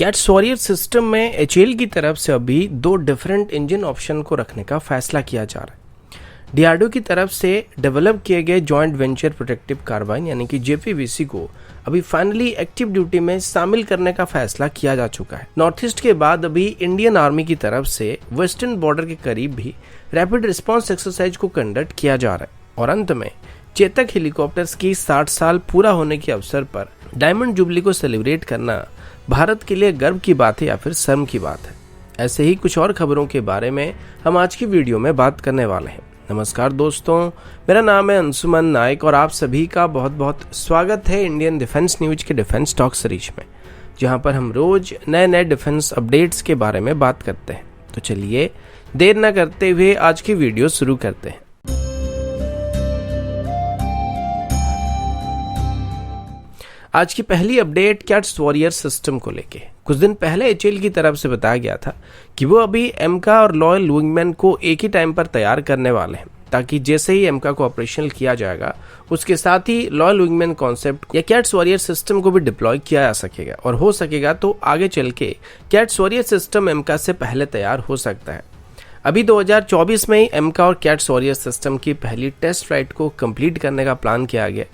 Cats warrior system में HAL की तरफ से अभी दो डिफरेंट इंजन ऑप्शन को रखने का फैसला किया जा रहा है। डीआरडीओ की तरफ से डेवलप किए गए जॉइंट वेंचर प्रोटेक्टिव कार्बाइन यानी कि जेपीवीसी को अभी फाइनली एक्टिव ड्यूटी में शामिल करने का फैसला किया जा चुका है। नॉर्थ ईस्ट के बाद अभी इंडियन आर्मी की तरफ से वेस्टर्न बॉर्डर के करीब भी रैपिड रिस्पांस एक्सरसाइज को कंडक्ट किया जा रहा है। और अंत में चेतक हेलीकॉप्टर्स की 60 साल पूरा होने के अवसर पर डायमंड जुबली को सेलिब्रेट करना भारत के लिए गर्व की बात है या फिर शर्म की बात है। ऐसे ही कुछ और खबरों के बारे में हम आज की वीडियो में बात करने वाले हैं। नमस्कार दोस्तों, मेरा नाम है अंशुमन नायक और आप सभी का बहुत बहुत स्वागत है इंडियन डिफेंस न्यूज के डिफेंस टॉक सीरीज में, जहां पर हम रोज नए नए डिफेंस अपडेट्स के बारे में बात करते हैं। तो चलिए देर न करते हुए आज की वीडियो शुरू करते हैं। आज की पहली अपडेट कैट्स वॉरियर सिस्टम को लेके। कुछ दिन पहले एचएएल की तरफ से बताया गया था कि वो अभी एमका और लॉयल विंगमैन को एक ही टाइम पर तैयार करने वाले हैं, ताकि जैसे ही एमका को ऑपरेशनल किया जाएगा उसके साथ ही लॉयल विंगमैन कॉन्सेप्ट या कैट्स वॉरियर सिस्टम को भी डिप्लॉय किया जा सकेगा, और हो सकेगा तो आगे चल के कैट्स वॉरियर सिस्टम एमका से पहले तैयार हो सकता है। अभी 2024 में ही एमका और कैट्स वॉरियर सिस्टम की पहली टेस्ट फ्लाइट को कंप्लीट करने का प्लान किया गया,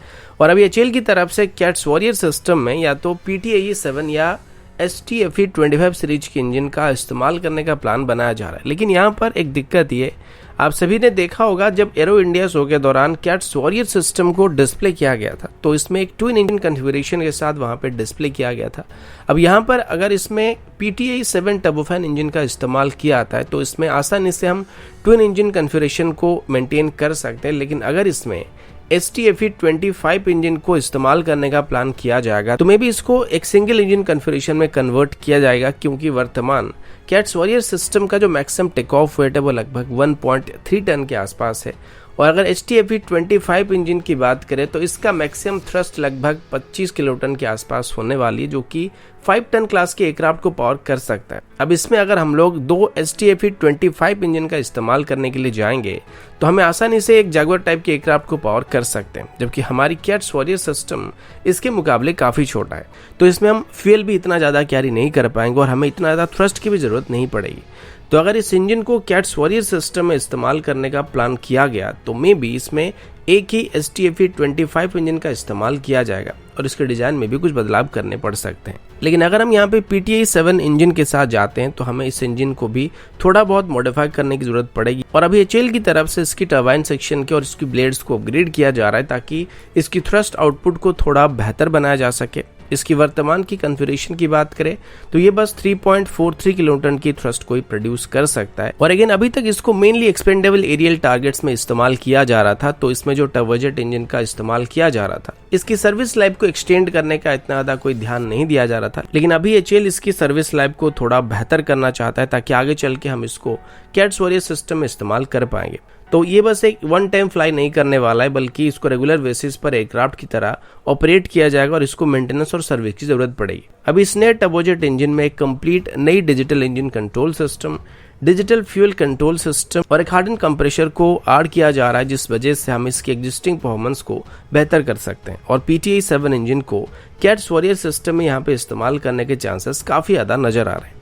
और अभी एचएएल की तरफ से कैट्स वॉरियर सिस्टम में या तो PTAE-7 या STFE-25 सीरीज के इंजन का इस्तेमाल करने का प्लान बनाया जा रहा है। लेकिन यहाँ पर एक दिक्कत ये, आप सभी ने देखा होगा जब एरो इंडिया शो के दौरान कैट्स वॉरियर सिस्टम को डिस्प्ले किया गया था तो इसमें एक ट्विन इंजन कॉन्फ़िगरेशन के साथ वहाँ पे डिस्प्ले किया गया था। अब यहाँ पर अगर इसमें PTAE-7 टर्बोफैन इंजन का इस्तेमाल किया जाता है तो इसमें आसानी से हम ट्विन इंजन कॉन्फ़िगरेशन को मेंटेन कर सकते हैं। लेकिन अगर इसमें STFE-25 इंजन को इस्तेमाल करने का प्लान किया जाएगा तो मे भी इसको एक सिंगल इंजन कॉन्फ़िगरेशन में कन्वर्ट किया जाएगा, क्योंकि वर्तमान कैट्स वॉरियर सिस्टम का जो मैक्सिमम टेक ऑफ वेट है वो लगभग 1.3 टन के आसपास है। और अगर STFE-25 इंजन की बात करें तो इसका मैक्सिमम थ्रस्ट लगभग 25 किलोटन के आसपास होने वाली है, जो कि 5 टन क्लास के एयरक्राफ्ट को पावर कर सकता है। अब इसमें अगर हम लोग दो STFE-25 इंजन का इस्तेमाल करने के लिए जाएंगे तो हमें आसानी से एक जैगुआर टाइप के एयरक्राफ्ट को पावर कर सकते हैं, जबकि हमारी कैट्स वॉरियर सिस्टम इसके मुकाबले काफ़ी छोटा है। तो इसमें हम फ्यूल भी इतना ज़्यादा कैरी नहीं कर पाएंगे और हमें इतना ज़्यादा थ्रस्ट की भी ज़रूरत नहीं पड़ेगी। तो अगर इस इंजन को कैट्स वॉरियर सिस्टम में इस्तेमाल करने का प्लान किया गया तो मे बी इसमें एक ही STFE-25 इंजन का इस्तेमाल किया जाएगा और इसके डिज़ाइन में भी कुछ बदलाव करने पड़ सकते हैं। लेकिन अगर हम यहाँ पे PTAE-7 इंजन के साथ जाते हैं तो हमें इस इंजन को भी थोड़ा बहुत मॉडिफाई करने की जरूरत पड़ेगी, और अभी एचएएल की तरफ से इसकी टरबाइन सेक्शन के और इसकी ब्लेड्स को अपग्रेड किया जा रहा है ताकि इसकी थ्रस्ट आउटपुट को थोड़ा बेहतर बनाया जा सके। इसकी वर्तमान की कॉन्फ़िगरेशन की बात करें तो ये बस 3.43 किलोटन की थ्रस्ट को ही प्रोड्यूस कर सकता है। और अगेन अभी तक इसको मेनली एक्सपेंडेबल एरियल टारगेट्स में इस्तेमाल किया जा रहा था, तो इसमें जो टर्बोजेट इंजन का इस्तेमाल किया जा रहा था इसकी सर्विस लाइफ को एक्सटेंड करने का इतना ज्यादा कोई ध्यान नहीं दिया जा रहा था। लेकिन अभी एचएएल इसकी सर्विस लाइफ को थोड़ा बेहतर करना चाहता है ताकि आगे चल के हम इसको कैट्स वॉरियर सिस्टम में इस्तेमाल कर पाएंगे। तो ये बस एक वन टाइम फ्लाई नहीं करने वाला है, बल्कि इसको रेगुलर बेसिस पर एयरक्राफ्ट की तरह ऑपरेट किया जाएगा और इसको मेंटेनेंस और सर्विस की जरूरत पड़ेगी। अब इस नए टर्बोजेट इंजन में एक कंप्लीट नई digital engine control system, digital fuel control system और एक हार्डन कंप्रेशर को ऐड किया जा रहा है, जिस वजह से हम इसकी एग्जिस्टिंग परफॉर्मेंस को बेहतर कर सकते हैं। और PTAE-7 इंजन को कैट्स वॉरियर सिस्टम में यहाँ पे इस्तेमाल करने के चांसेस काफी ज्यादा नजर आ रहे हैं।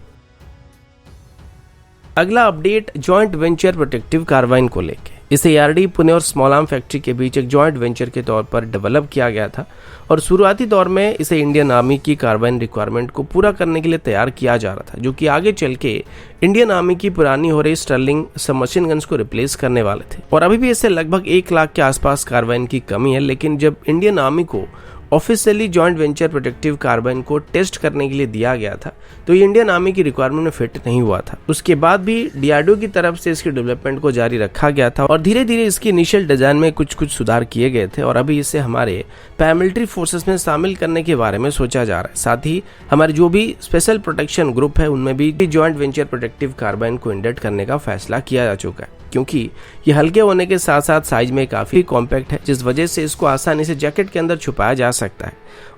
अगला update joint venture protective carbine को लेके। इसे ARD पुणे और स्मॉल आर्म फैक्ट्री के बीच एक जॉइंट वेंचर के तौर पर डेवलप किया गया था, और शुरुआती दौर में इसे इंडियन आर्मी की कार्बाइन रिक्वायरमेंट को पूरा करने के लिए तैयार किया जा रहा था, जो कि आगे चल के इंडियन आर्मी की पुरानी हो रही स्टर्लिंग सबमशीन गन्स को रिप्लेस करने वाले थे। और अभी भी इसे लगभग 1 लाख के आसपास कार्बाइन की कमी है। लेकिन जब इंडियन आर्मी को officially joint venture protective carbine को टेस्ट करने के लिए दिया गया था तो ये इंडियन आर्मी की रिक्वायरमेंट में फिट नहीं हुआ था। उसके बाद भी डीआरडीओ की तरफ से इसकी डेवलपमेंट को जारी रखा गया था और धीरे धीरे इसकी इनिशियल डिजाइन में कुछ सुधार किए गए थे, और अभी इसे हमारे पैरामिलिट्री फोर्सेस में शामिल करने के बारे में सोचा जा रहा है। साथ ही हमारे जो भी स्पेशल प्रोटेक्शन ग्रुप है उनमें भी जॉइंट वेंचर प्रोटेक्टिव कार्बाइन को इंडक्ट करने का फैसला किया जा चुका है, क्योंकि ये हल्के होने के साथ साथ साइज में काफी कॉम्पैक्ट है, जिस वजह से इसको आसानी से जैकेट के अंदर छुपाया जा सकता है।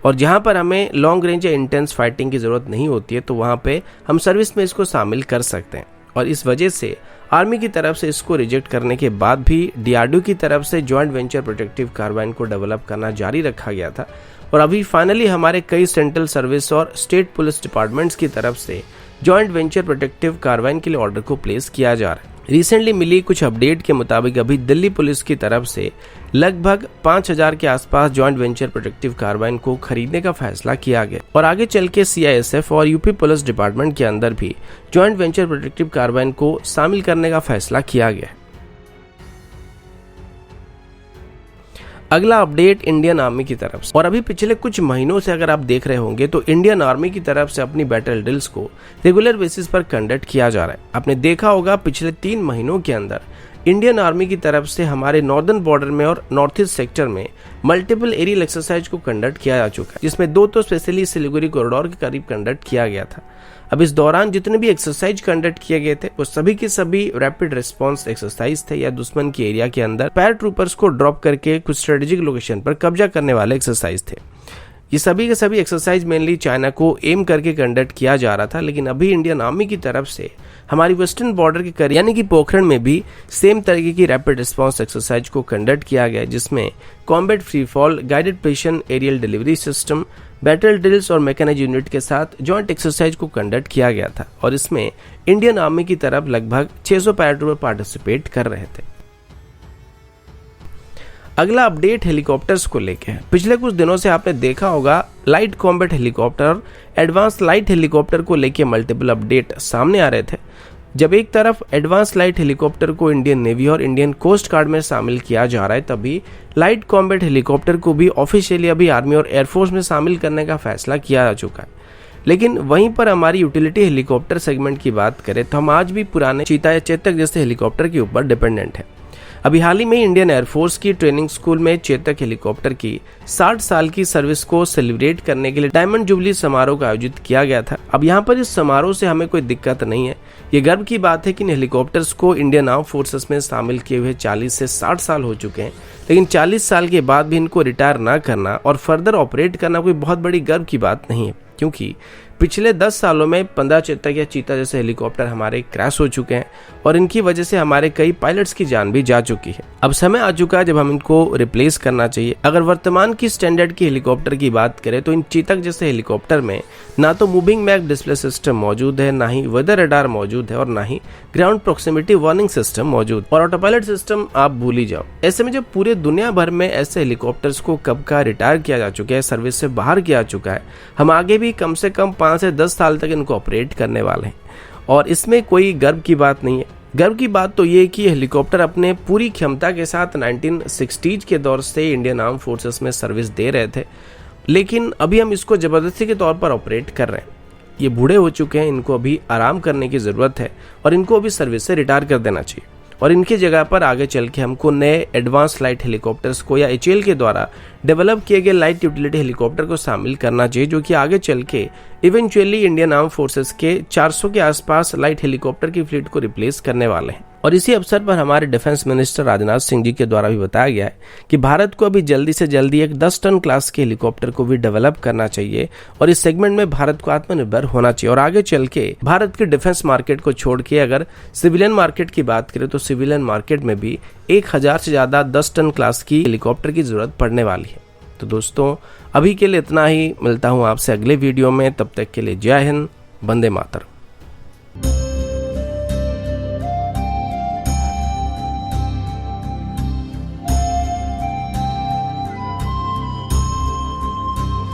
और जहां पर हमें लॉन्ग रेंज या इंटेंस फाइटिंग की जरूरत नहीं होती है तो वहां पे हम सर्विस में इसको शामिल कर सकते हैं। और इस वजह से आर्मी की तरफ से इसको रिजेक्ट करने के बाद भी डीआरडीओ की तरफ से जॉइंट वेंचर प्रोटेक्टिव कार्बाइन को डेवलप करना जारी रखा गया था। और अभी फाइनली हमारे कई सेंट्रल सर्विस और स्टेट पुलिस डिपार्टमेंट्स की तरफ से जॉइंट वेंचर प्रोटेक्टिव कार्रवाई के लिए ऑर्डर को प्लेस किया जा रहा है। रिसेंटली मिली कुछ अपडेट के मुताबिक अभी दिल्ली पुलिस की तरफ से लगभग 5000 के आसपास जॉइंट वेंचर प्रोटेक्टिव कार्बाइन को खरीदने का फैसला किया गया और आगे चल के CISF और यूपी पुलिस डिपार्टमेंट के अंदर भी जॉइंट वेंचर प्रोटेक्टिव कार्बाइन को शामिल करने का फैसला किया गया। अगला अपडेट इंडियन आर्मी की तरफ से, और अभी पिछले कुछ महीनों से अगर आप देख रहे होंगे तो इंडियन आर्मी की तरफ से अपनी बैटल ड्रिल्स को रेगुलर बेसिस पर कंडक्ट किया जा रहा है। आपने देखा होगा पिछले 3 महीनों के अंदर इंडियन आर्मी की तरफ से हमारे नॉर्दर्न बॉर्डर में और नॉर्थ ईस्ट सेक्टर में मल्टीपल एरियल एक्सरसाइज को कंडक्ट किया जा चुका है, जिसमें 2 तो स्पेशली सिलीगुड़ी कॉरिडोर के करीब कंडक्ट किया गया था। अब इस दौरान जितने भी एक्सरसाइज कंडक्ट किए गए थे वो सभी के सभी रैपिड रिस्पांस एक्सरसाइज थे या दुश्मन के एरिया के अंदर पैरा ट्रूपर्स को ड्रॉप करके कुछ स्ट्रेटेजिक लोकेशन पर कब्जा करने वाले एक्सरसाइज थे। ये सभी के सभी एक्सरसाइज मेनली चाइना को एम करके कंडक्ट किया जा रहा था, लेकिन अभी इंडियन आर्मी की तरफ से हमारी वेस्टर्न बॉर्डर के करीब यानी कि पोखरण में भी सेम तरीके की रैपिड रिस्पांस एक्सरसाइज को कंडक्ट किया गया, जिसमें combat free fall, guided precision aerial delivery system, battle drills और मैकेनाइज्ड यूनिट के साथ जॉइंट एक्सरसाइज को कंडक्ट किया गया था और इसमें इंडियन आर्मी की तरफ लगभग 600 पैराट्रूपर पार्टिसिपेट कर रहे थे। अगला अपडेट हेलीकॉप्टर्स को लेके है। पिछले कुछ दिनों से आपने देखा होगा लाइट कॉम्बैट हेलीकॉप्टर और एडवांस लाइट हेलीकॉप्टर को लेके मल्टीपल अपडेट सामने आ रहे थे। जब एक तरफ एडवांस लाइट हेलीकॉप्टर को इंडियन नेवी और इंडियन कोस्ट गार्ड में शामिल किया जा रहा है, तभी लाइट कॉम्बैट हेलीकॉप्टर को भी ऑफिशियली अभी आर्मी और एयरफोर्स में शामिल करने का फैसला किया जा चुका है। लेकिन वहीं पर हमारी यूटिलिटी हेलीकॉप्टर सेगमेंट की बात करें तो हम आज भी पुराने चीता या चेतक जैसे हेलीकॉप्टर के ऊपर डिपेंडेंट है। अभी हाल ही में इंडियन एयरफोर्स की ट्रेनिंग स्कूल में चेतक हेलीकॉप्टर की 60 साल की सर्विस को सेलिब्रेट करने के लिए डायमंड जुबली समारोह का आयोजित किया गया था। अब यहाँ पर इस समारोह से हमें कोई दिक्कत नहीं है। ये गर्व की बात है कि इन हेलीकॉप्टर्स को इंडियन आर्म फोर्सेस में शामिल किए हुए 40 से 60 साल हो चुके हैं, लेकिन 40 साल के बाद भी इनको रिटायर ना करना और फर्दर ऑपरेट करना कोई बहुत बड़ी गर्व की बात नहीं है, क्योंकि पिछले 10 सालों में 15 चेतक या चीता जैसे हेलीकॉप्टर हमारे क्रैश हो चुके हैं और इनकी वजह से हमारे कई पायलट्स की जान भी जा चुकी है। अब समय आ चुका है जब हम इनको रिप्लेस करना चाहिए। अगर वर्तमान की स्टैंडर्ड की हेलीकॉप्टर की बात करें तो इन चीतक जैसे हेलीकॉप्टर में ना तो मूविंग मैप डिस्प्ले सिस्टम मौजूद है, ना ही वेदर रडार मौजूद है और ना ही ग्राउंड प्रोक्सिमिटी वार्निंग सिस्टम मौजूद, और ऑटो पायलट सिस्टम आप भूल ही जाओ। ऐसे में जब पूरे दुनिया भर में ऐसे हेलीकॉप्टर्स को कब का रिटायर किया जा चुका है, सर्विस से बाहर किया चुका है, हम आगे भी कम से कम 5 से 10 साल तक इनको ऑपरेट करने वाले हैं और इसमें कोई गर्व की बात नहीं है। गर्व की बात तो ये कि हेलीकॉप्टर अपने पूरी क्षमता के साथ 1960s के दौर से इंडियन आर्म फोर्सेस में सर्विस दे रहे थे, लेकिन अभी हम इसको जबरदस्ती के तौर पर ऑपरेट कर रहे हैं। ये बूढ़े हो चुके हैं, इनको अभी आराम करने की ज़रूरत है और इनको अभी सर्विस से रिटायर कर देना चाहिए और इनकी जगह पर आगे चल के हमको नए एडवांस लाइट हेलीकॉप्टर्स को या HAL के द्वारा डेवलप किए गए लाइट यूटिलिटी हेलीकॉप्टर को शामिल करना चाहिए, जो कि आगे चल के इवेंचुअली इंडियन आर्म फोर्सेस के 400 के आसपास लाइट हेलीकॉप्टर की फ्लीट को रिप्लेस करने वाले हैं। और इसी अवसर पर हमारे डिफेंस मिनिस्टर राजनाथ सिंह जी के द्वारा भी बताया गया है कि भारत को अभी जल्दी से जल्दी एक 10 टन क्लास के हेलीकॉप्टर को भी डेवलप करना चाहिए और इस सेगमेंट में भारत को आत्मनिर्भर होना चाहिए और आगे चल के भारत के डिफेंस मार्केट को छोड़ के अगर सिविलियन मार्केट की बात करें तो सिविलियन मार्केट में भी 1000 से ज्यादा 10 टन क्लास की हेलीकॉप्टर की जरूरत पड़ने वाली है। तो दोस्तों अभी के लिए इतना ही, मिलता हूँ आपसे अगले वीडियो में, तब तक के लिए जय हिंद, वंदे मातरम।